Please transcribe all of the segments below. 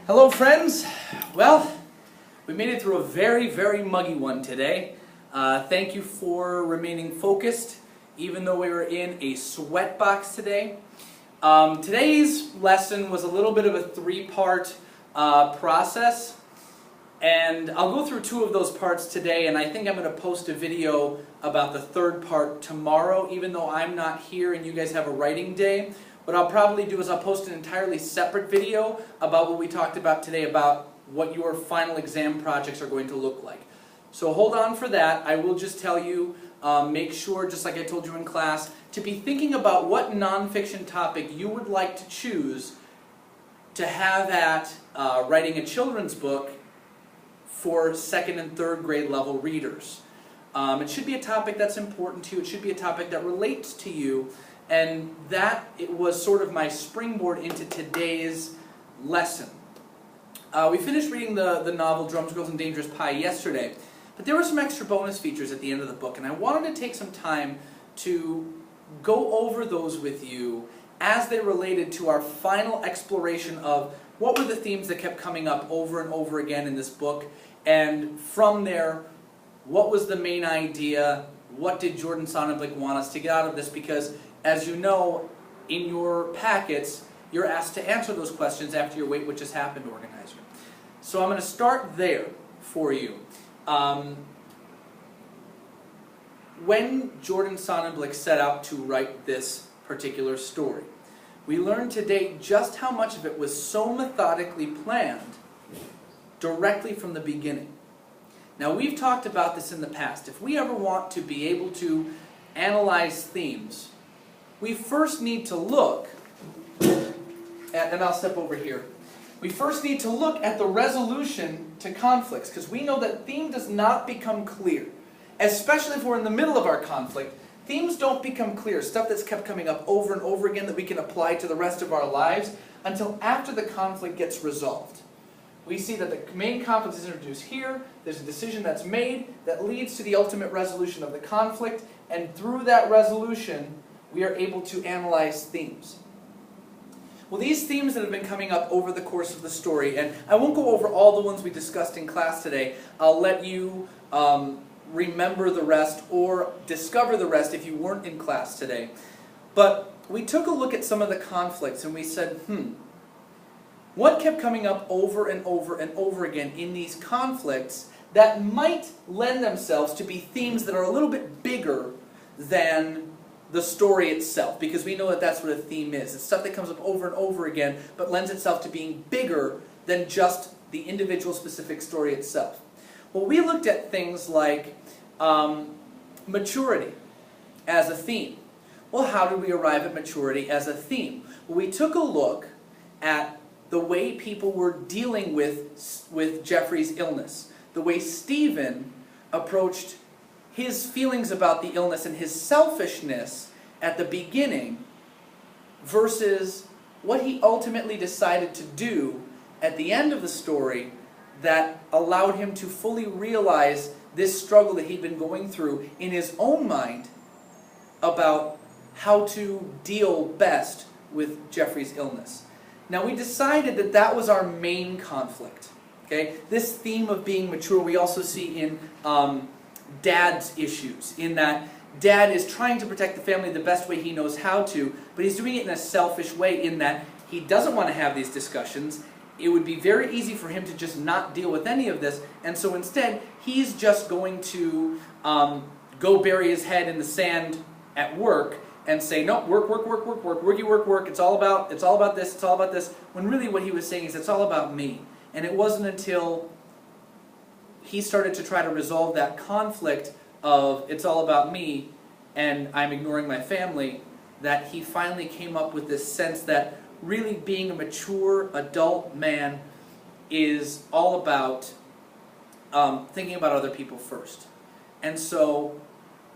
Hello friends. Well, we made it through a very, very muggy one today. Thank you for remaining focused, even though we were in a sweat box today. Today's lesson was a little bit of a three-part process, and I'll go through two of those parts today, and I think I'm going to post a video about the third part tomorrow, even though I'm not here and you guys have a writing day. What I'll probably do is I'll post an entirely separate video about what we talked about today, about what your final exam projects are going to look like. So hold on for that. I will just tell you, make sure, just like I told you in class, to be thinking about what nonfiction topic you would like to choose to have at writing a children's book for second and third grade level readers. It should be a topic that's important to you. It should be a topic that relates to you. And it was sort of my springboard into today's lesson. We finished reading the novel Drums, Girls, and Dangerous Pie yesterday, but there were some extra bonus features at the end of the book, and I wanted to take some time to go over those with you as they related to our final exploration of what were the themes that kept coming up over and over again in this book, and from there, what was the main idea, what did Jordan Sonnenblick want us to get out of this, because as you know, in your packets, you're asked to answer those questions after your Wait What Just Happened organizer. So I'm going to start there for you. When Jordan Sonnenblick set out to write this particular story, we learned today just how much of it was so methodically planned directly from the beginning. Now, we've talked about this in the past. If we ever want to be able to analyze themes, we first need to look at, and I'll step over here, we first need to look at the resolution to conflicts, because we know that theme does not become clear. Especially if we're in the middle of our conflict, themes don't become clear, stuff that's kept coming up over and over again that we can apply to the rest of our lives until after the conflict gets resolved. We see that the main conflict is introduced here, there's a decision that's made that leads to the ultimate resolution of the conflict, and through that resolution, we are able to analyze themes. Well, these themes that have been coming up over the course of the story, and I won't go over all the ones we discussed in class today, I'll let you remember the rest or discover the rest if you weren't in class today. But we took a look at some of the conflicts and we said, what kept coming up over and over and over again in these conflicts that might lend themselves to be themes that are a little bit bigger than the story itself, because we know that that's what a theme is. It's stuff that comes up over and over again, but lends itself to being bigger than just the individual specific story itself. Well, we looked at things like maturity as a theme. Well, how did we arrive at maturity as a theme? Well, we took a look at the way people were dealing with Jeffrey's illness, the way Stephen approached his feelings about the illness and his selfishness at the beginning versus what he ultimately decided to do at the end of the story that allowed him to fully realize this struggle that he'd been going through in his own mind about how to deal best with Jeffrey's illness. Now, we decided that that was our main conflict. Okay? This theme of being mature we also see in Dad's issues, in that Dad is trying to protect the family the best way he knows how to, but he's doing it in a selfish way in that he doesn't want to have these discussions. It would be very easy for him to just not deal with any of this, and so instead he's just going to go bury his head in the sand at work and say, no, work, work, it's all about this, it's all about this, when really what he was saying is it's all about me. And it wasn't until he started to try to resolve that conflict of it's all about me and I'm ignoring my family, that he finally came up with this sense that really being a mature adult man is all about thinking about other people first. And so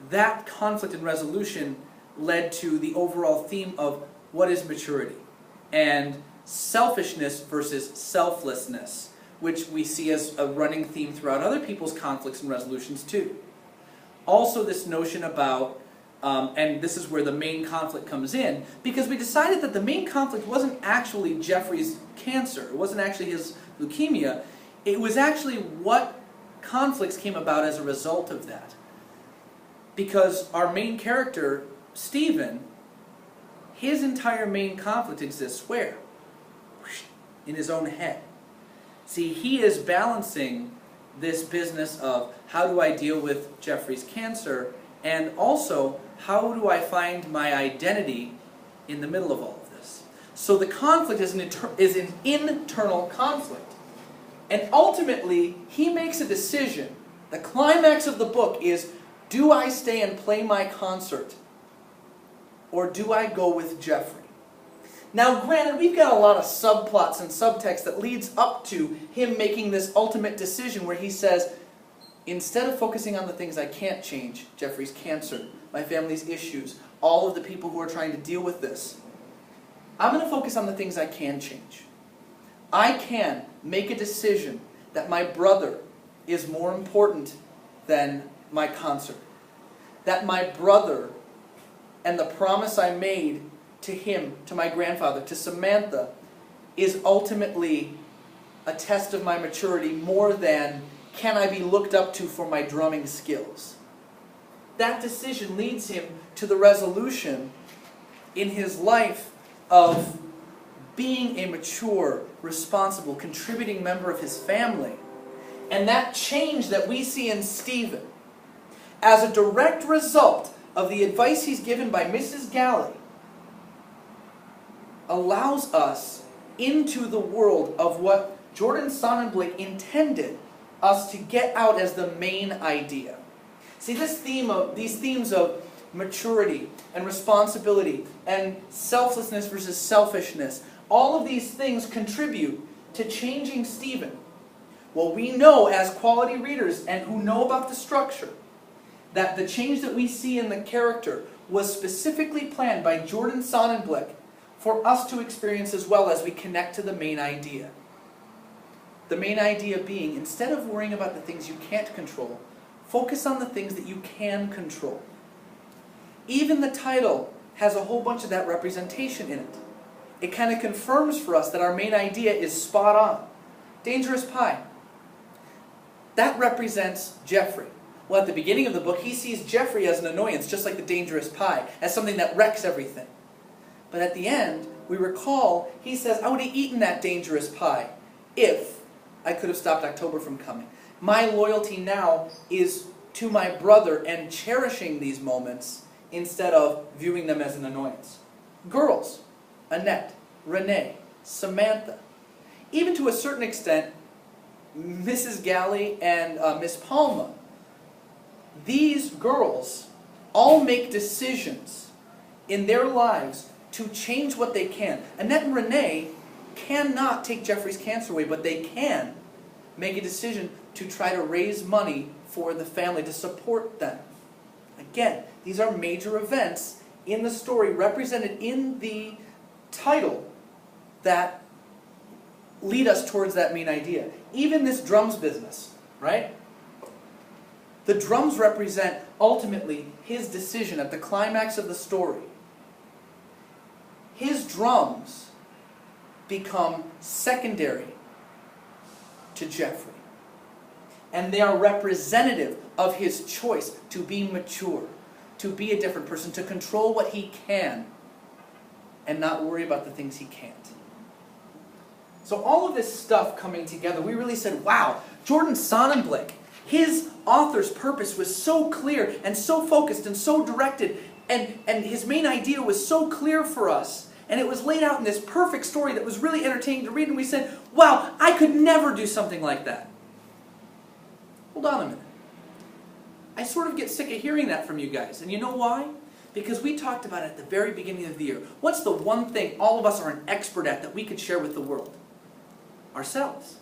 that conflict and resolution led to the overall theme of what is maturity and selfishness versus selflessness, which we see as a running theme throughout other people's conflicts and resolutions too. Also this notion about And this is where the main conflict comes in, because we decided that the main conflict wasn't actually Jeffrey's cancer. It wasn't actually his leukemia. It was actually what conflicts came about as a result of that. Because our main character, Stephen, his entire main conflict exists where? In his own head. See, he is balancing this business of how do I deal with Jeffrey's cancer, and also how do I find my identity in the middle of all of this. So the conflict is an internal conflict. And ultimately, he makes a decision. The climax of the book is, do I stay and play my concert? Or do I go with Jeffrey? Now granted, we've got a lot of subplots and subtext that leads up to him making this ultimate decision where he says, instead of focusing on the things I can't change, Jeffrey's cancer, my family's issues, all of the people who are trying to deal with this, I'm going to focus on the things I can change. I can make a decision that my brother is more important than my concert. That my brother and the promise I made to him, to my grandfather, to Samantha, is ultimately a test of my maturity more than can I be looked up to for my drumming skills. That decision leads him to the resolution in his life of being a mature, responsible, contributing member of his family. And that change that we see in Stephen, as a direct result of the advice he's given by Mrs. Galley, allows us into the world of what Jordan Sonnenblick intended us to get out as the main idea. See, these themes of maturity and responsibility and selflessness versus selfishness, all of these things contribute to changing Stephen. Well, we know as quality readers and who know about the structure that the change that we see in the character was specifically planned by Jordan Sonnenblick for us to experience as well as we connect to the main idea. The main idea being, instead of worrying about the things you can't control, focus on the things that you can control. Even the title has a whole bunch of that representation in it. It kind of confirms for us that our main idea is spot on. Dangerous Pie. That represents Jeffrey. Well, at the beginning of the book, he sees Jeffrey as an annoyance, just like the dangerous pie, as something that wrecks everything. But at the end, we recall, he says, I would have eaten that dangerous pie if I could have stopped October from coming. My loyalty now is to my brother and cherishing these moments instead of viewing them as an annoyance. Girls, Annette, Renee, Samantha, even to a certain extent, Mrs. Galley and Miss Palma. These girls all make decisions in their lives to change what they can. Annette and Renee cannot take Jeffrey's cancer away, but they can make a decision to try to raise money for the family to support them. Again, these are major events in the story represented in the title that lead us towards that main idea. Even this drums business, right? The drums represent ultimately his decision at the climax of the story. His drums become secondary to Jeffrey. And they are representative of his choice to be mature, to be a different person, to control what he can, and not worry about the things he can't. So all of this stuff coming together, we really said, wow, Jordan Sonnenblick, his author's purpose was so clear and so focused and so directed, and his main idea was so clear for us. And it was laid out in this perfect story that was really entertaining to read, and we said, wow, I could never do something like that. Hold on a minute. I sort of get sick of hearing that from you guys. And you know why? Because we talked about it at the very beginning of the year. What's the one thing all of us are an expert at that we could share with the world? Ourselves.